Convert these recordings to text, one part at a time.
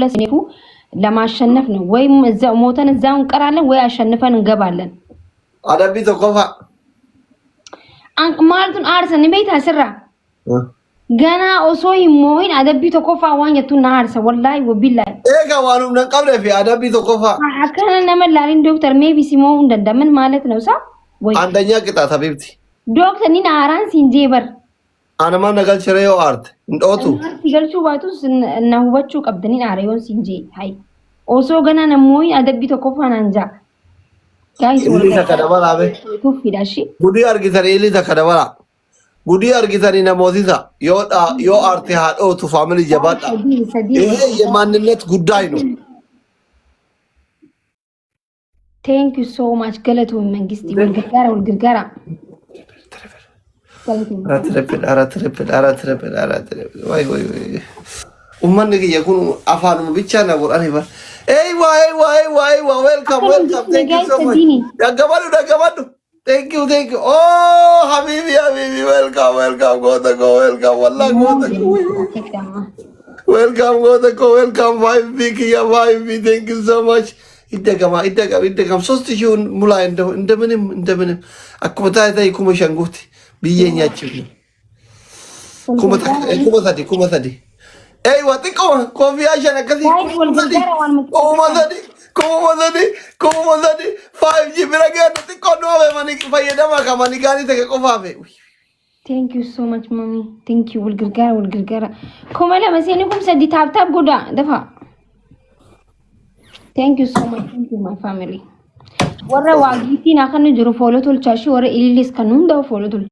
ለሰኔፉ ለማሸነፍ ነው ወይም እዛው ሞተን እዛው እንቀራለን ወይ አሸንፈን እንገባለን አዳቢ ተቆፋ ማለቱን አርሰን ቤት አስራ ገና ኦሶይ ሞይን አዳቢ ተቆፋ ዋኝቱ ናርሰ ወላሂ ወቢላሂ ኤጋ ዋኑም ነቀብለ ፊ አዳቢ ተቆፋ አከነ ነመላሊን ዶክተር ሜቢ ሲሞ እንደምን ማለት ነው ሳ ወይ አንደኛ ቅጣት ሀቢብቲ ዶክተር ኒና አራን ሲንጄበር አነማ ነጋል ቸረዮ አርት እንዶቱ ሲገልቹ ባቱስ እና ሁበቹ ቀብደኒን አረዮን ሲንጄ ሃይ ኦሶ ገና ነሞይ አዳቢ ተቆፋ ናንጃ ጋይስ ኢሊ ተከደበላ አበ ቱፊዳሺ ጉዲ አርጊተሪ ኢሊ ተከደበላ ጉዲ አርጊተሪ ነሞቲሳ ዮ አርት ሃዶቱ ፋሚሊ ጀባጣ ይሄ የማንነት ጉዳይ ነው ቴንክ ዩ ሶ ማች ገለቱ መንግስት ወልግርጋራ አራትረፕል ወይ ኡማን የኩኑ አፋኑ ብቻ ነው አሪባ ዋይ ዌልካም ቴንክ ዩ ሶ ማች ደገባዱ ቴንክ ዩ oh habibi welcome go welcome wallahi welcome 5 big ya 5 thank you so much ይደገም 3000 ሙላ እንደምንም አኩመታይ ኩመሸንጉት ቢየኛችሁ ኩመታዲ ኤይ ወጥቆ ኮፊያ ሸነከሲ ኮመታዲ 5G ብረገን ጥቆ ነው በማኒ ፈየደማ ከማኒ ጋኒ ተቆፋፈ Thank you so much mommy thank you ወልግርጋራ ኮመለ መሰኒኩም ሰዲ ታብታብ ጎዳ ደፋ Thank you so much. Thank you, my family. Warra wagiti na kanu juru follow tul chashi warra ililis kanun da follow tul.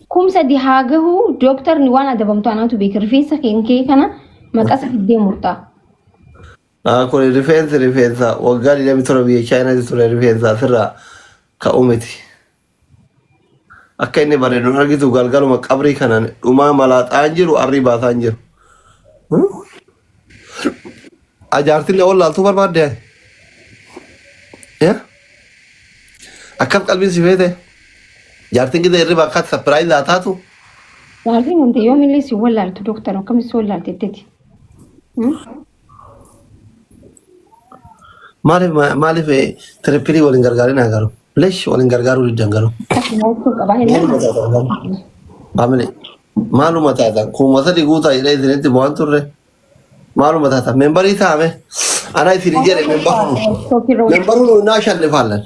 Kum sa dihagahu doctor ni wana dabam to anatu be kirfisa kenke kana makasa fidde murta. Ko rifensa wagali da mitoro bi China di sura rifensa sirra ka umeti. akka inni bareedu argitu galgaluma qabrii kanaan dhumaa malaaxaan jiru arribaataan jiru ajaartiin wallaaltuu barbaadde ya akkam qalbiin si feete jaartiin gida irriba akkaati sapiraayiz haa taatu jaartiin wanta yoo millee si wallaaltu doktara akkamis wallaaltetteti maaliif tiripilii waliin gargaarin haa garu lesh waliin gargaaruu diddan garu Family, maaluma taatan kuma sadi guutaa jedhee isinitti bu'aan turre maaluma taatan membarii taa'ame ana isin jedhe membaruun innaa shannifaallen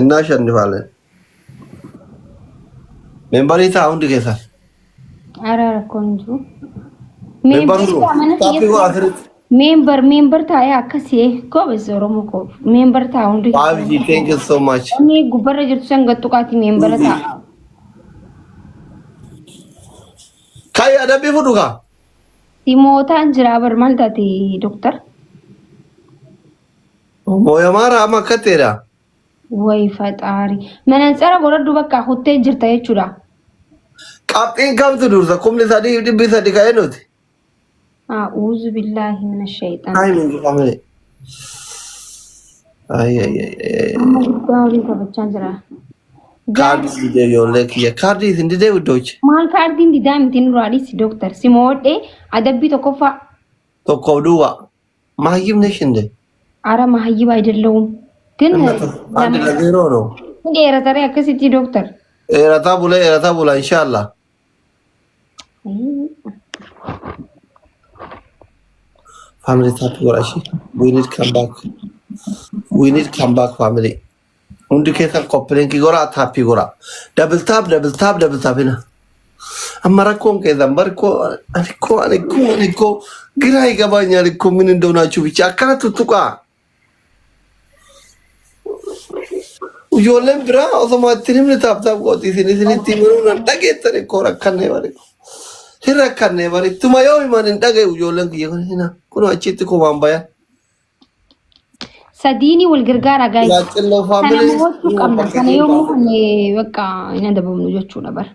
innaa shannifaallen membarii ta'a hundi keessan araara konju membaruun taappii go'a asirratti member taaya akkasii goobes oromoo koo member taa hundi Abiji thank you so much ni gubbarra jirtu san gattuqaati member taa kai adabi fuduka timootaan jira bar maal taati doktor moya mara amma katteera way fataari manansara godhadhu bakka huttee jirta jechuudha qabxiin kamtu dursa kumni sadii dhibbi sadii ka'ee nuti أعوذ بالله من الشيطان هاي من family ay cardi video yo lekiya cardi indide wudoch mal cardi indida mitin radi si doctor simode adabbi tokko duwa mahayib neshinde ara mahayib አይደለውም ግን አንድ ለዜሮ ነው ኤረተሪ አከሲቲ ዶክተር ኤረታ ቡላ ኢንሻአላህ family tap gorashi we need come back family undi kesan koplen ki gora tap gora double tap ina amara kon ke zambar ko aniko girai gabanya ko min እንደሆናችሁ ብቻ አካቱ ቱቃ ujolen bra automatically min tap ቆጥ ሲኒ ቲምሩ እንደገተረ ኮራከነ ባለ hirakkanne bari tuma yoo himan dhagay ujoollen kiyya kana kun achitti ko bambaya sadini wal gargaara guys yaaqillo family kana yoo ne bakka ina da bamu jechuudha bar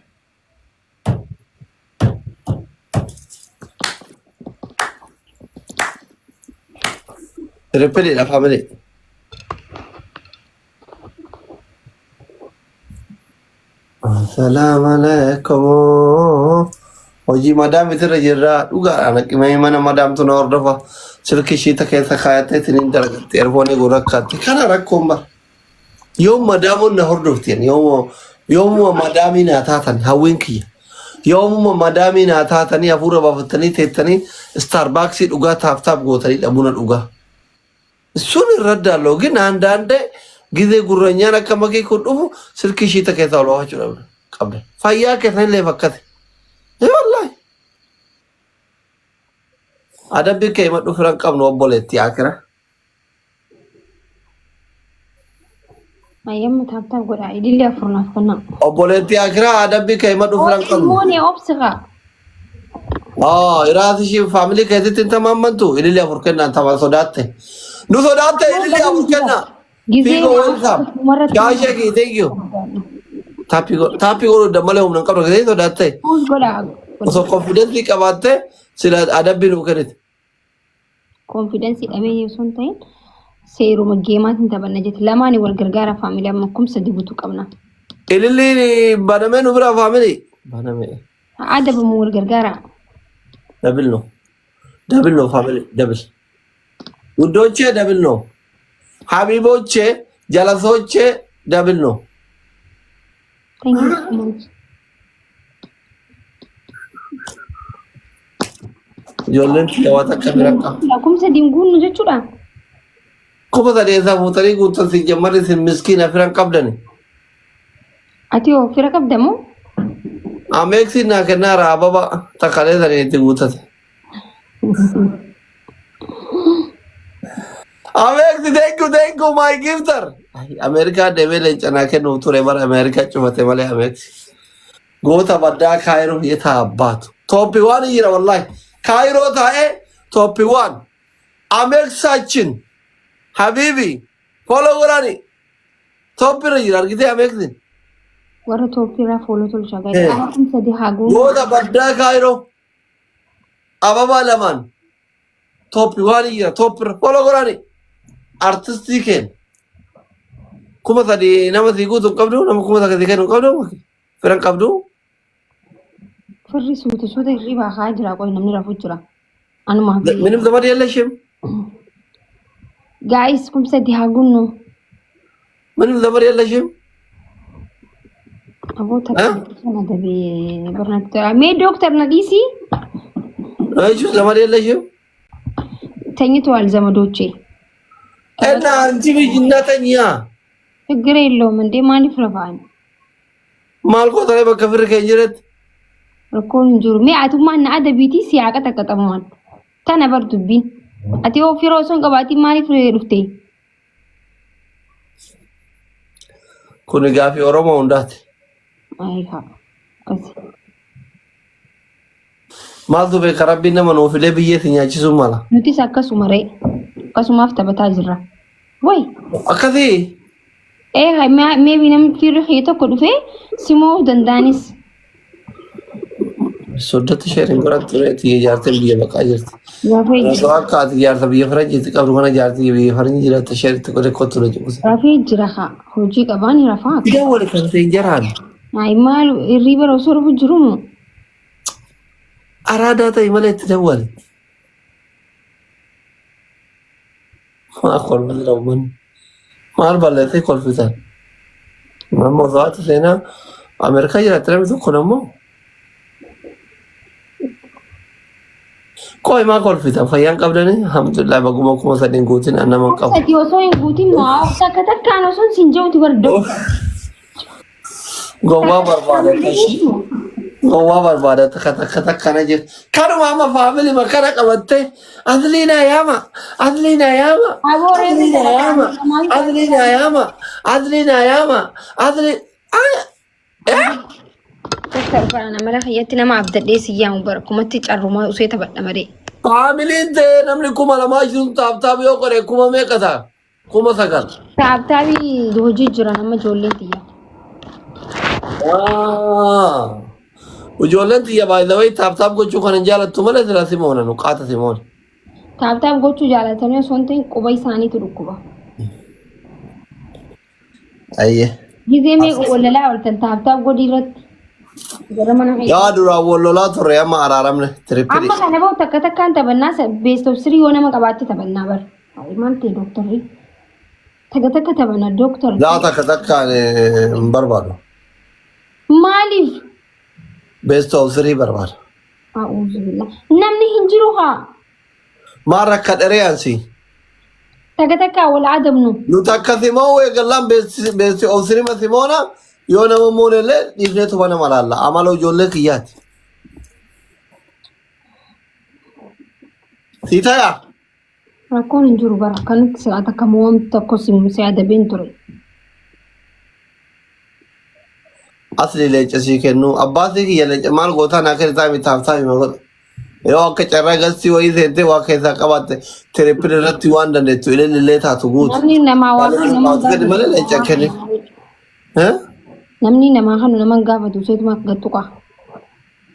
repeat la family Assalamu alaikum. Hojii madam itirra jirra dhugaadhaan haqimee mana madamtu na hordofa silkii ishii keessa kaayyattee ittiin dalagatti erfoonii gurrakkaatti kana rakkoon bara yoo madamuun na hordofteen yoo madamii naa taatan hawwiin kiyya yoo madamii naa taatanii hafuura baafatanii teettanii Starbucksii dhugaa taaf gootanii dhabuna dhugaa sun irra daalloo gin andaandee ጊዜ ጉረኛን አከመከ ኩዱፉ ስልክ ሺ ተከታው ለዋችሁ ነው ቀበል ፋያ ከፈን ለፈከተ ይወላይ አደብከ ይመዱ ፍራን ቀብ ነው ኦቦሌት ያከራ ማየም ታታ ጎዳ ይዲል ያፍሩናት ከና ኦቦሌት ያከራ አደብከ ይመዱ ፍራን ቀብ ሞኔ ኦፕስጋ ኢራቲሺ ፋሚሊ ከዚህ ተማመንቱ ይዲል ያፍርከና አንተ ሶዳቴ ኑ ሶዳቴ ይዲል ያፍርከና Pico welcome. Shaki, thank you. Tapi go damale umna kabra kete to datte. So confidence kabate sila adab bi nukaret. Confidence ame yusontain seeru magema tinta banajet lamani wal gargara family amakum sadibutu qabna. Ilili baname nubra family. Baname. Adab mu wal gargara. Double no family double. Udoche double no. ሀቢቦቼ ጀለሶቼ ደብል ነው ጆለን ለዋታ ከመረቃ ለኩም ሰዲም ጉን ጀቹዳ ኮበታ ደዛ ሞተሪ ጉንተን ሲጀመር ምስኪን አፍራን ቀብደን አቲዮ ፍራ ቀብደሞ አሜክሲና ከናራ አበባ ተካለ ዘሬት ጉንተን Amex, thank you, my gifter. America devil and Chanaka no to ever America Chumatema Amex. Go to Bada Cairo, yeta bat. Top 1 year of life. Cairo Tae, top 1. Amex Sachin. Habibi. Follow Rani. Top year, get Amexin. What a top year follow to Shagai. Go to Bada Cairo. Ababa Laman. Top 1 year, top follow Rani. Artistic kuma tadi nama tigu tu kabdu nama kuma tak tiga tu kabdu perang kabdu Ferry sudah riba hajra kau namni rafujra anu mah minum tempat dia leshim guys kum sa dihagun no minum tempat dia leshim abo tak sana tapi bernak me dokter nadisi ayo tempat dia leshim tanya tu al zamadoche እና አንቺ ቢጅናተኛ ችግር የለውም እንዴ ማን ይፍረፋን ማልኮ ተሬ በከፍር ከጅረት ረኮን ጁሩ ሚ አቱማን አደቢቲ ሲያቀ ተቀጠማን ተነበርቱብኝ አቲዮ ፊሮሶን ቀባቲ ማን ይፍረ ሩፍቴ ኩን ጋፊ ኦሮሞ እንዳት አይካ ከሲ ማልቱ በከረቢና መኖ ፍለ ብየትኛቺ ሱማላ ኑቲ ሳከሱ መሬ Kasumaf tabata jira. Wai. Akadi. Hai maybe nam firu hito kudufe simo dandanis. Sodat sharing korat tureti jarte biya baka jarte. Rafi. Rafi ka jarte biya faraj jite kabru mana jarte biya faraj jira ta share to kore kotule juus. Rafi jira ha. Hoji kabani rafa. Ida wale kan te jaran. Ai mal river osor bujurum. Arada ta imale tawal. ما أقول لو من ما أربع لثي كل فتان ما موضوعات هنا أمريكا يلا ترى تكون مو كوي ما كل فتان فيان قبلني الحمد لله بقوم أكون سادين قوتين أنا ما قبل سادي وصوين قوتين ما سكتك كانوا سون سنجوا تبردو قوة بربادة كشي قوة بربادة تكتك كنا جد كانوا ماما فاميلي ما كنا قبلته أذلينا ياما أذلينا ياما أذلينا ياما أذلينا ياما أذلينا ياما أذلين تكتر أنا ملاك يتنا ما عبد الله سيام بركم ما تجروا ما وسيت بدنا مري فاميلي أنت نملي كوما لما يشون تاب يوكره كوما ما كذا كوما سكال تابي دوجي جرانا ما جولين تيا وجولين تيا باي ذا واي تاب كو چوكان جالت تملا تلا سيمونا نقاط سيمون تاب gochuu jaalatanii osoo hin ta'in quba isaaniitu dhukkuba. Ayyee. ጊዜ ወለ ላይ ወልተን ታብታብ ጎዲረት ገረመና ያ ዱራ ወሎላ ቶሪያ ማራራምነ ትሪፕል አማ ከነበው ተከተካን ተበና ቤስት ኦፍ 3 ሆነ መቀባት ተበና በር አይ ማንቴ ዶክተር ተከተከ ተበና ዶክተር ላ ተከተካን በርባዶ ማሊፍ ቤስት ኦፍ 3 በርባዶ አኡዙ ቢላ ነምኒ እንጅሩሃ ማረከ ደሪያንሲ ተከተካ ወል አደም ነው ኑታከቲማው የገላም ቤስት ኦፍ 3 መቲሞና የሆነ መሞነለ ዲፍኔቱ ባነ ማላላ አማሎ ጆለክ ይያት ሲታያ አኮን እንጅሩ በራከን ሰዓተ ከመወም ተኮሲም ሲያደ ቤንቱሪ አስሊ ለጨሲ ከኑ አባቴ የለጨ ማል ጎታ ናከታ ሚታፍታ ይመጎ ያው ከጨረገሲ ወይ ዘንተ ዋከታ ቀባተ ትሪፕል ረት ዋንደ ነቱ ለለታ ተጉት ነምኒ ነማዋሉ ነማዋሉ namni nama kanu naman gaafatu seetuma gattuqa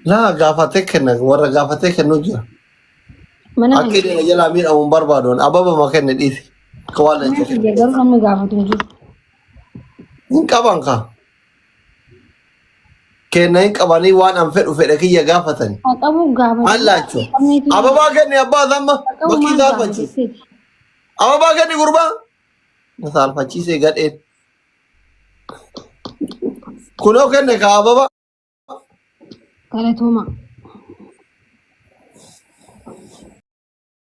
la gaafate kenna warra gaafate kennu jira mana akide jala mir amun barbadon ababa makenne disi kwala je garu kam gaafatu jiru in qabanka kenna in qabani wan an fedu fede kiya gaafatani qabu gaafatu allacho ababa kenne abba zamma baki gaafachi ababa kenne gurba nasal fachi se gade kuno kenne ka ababa kala tuma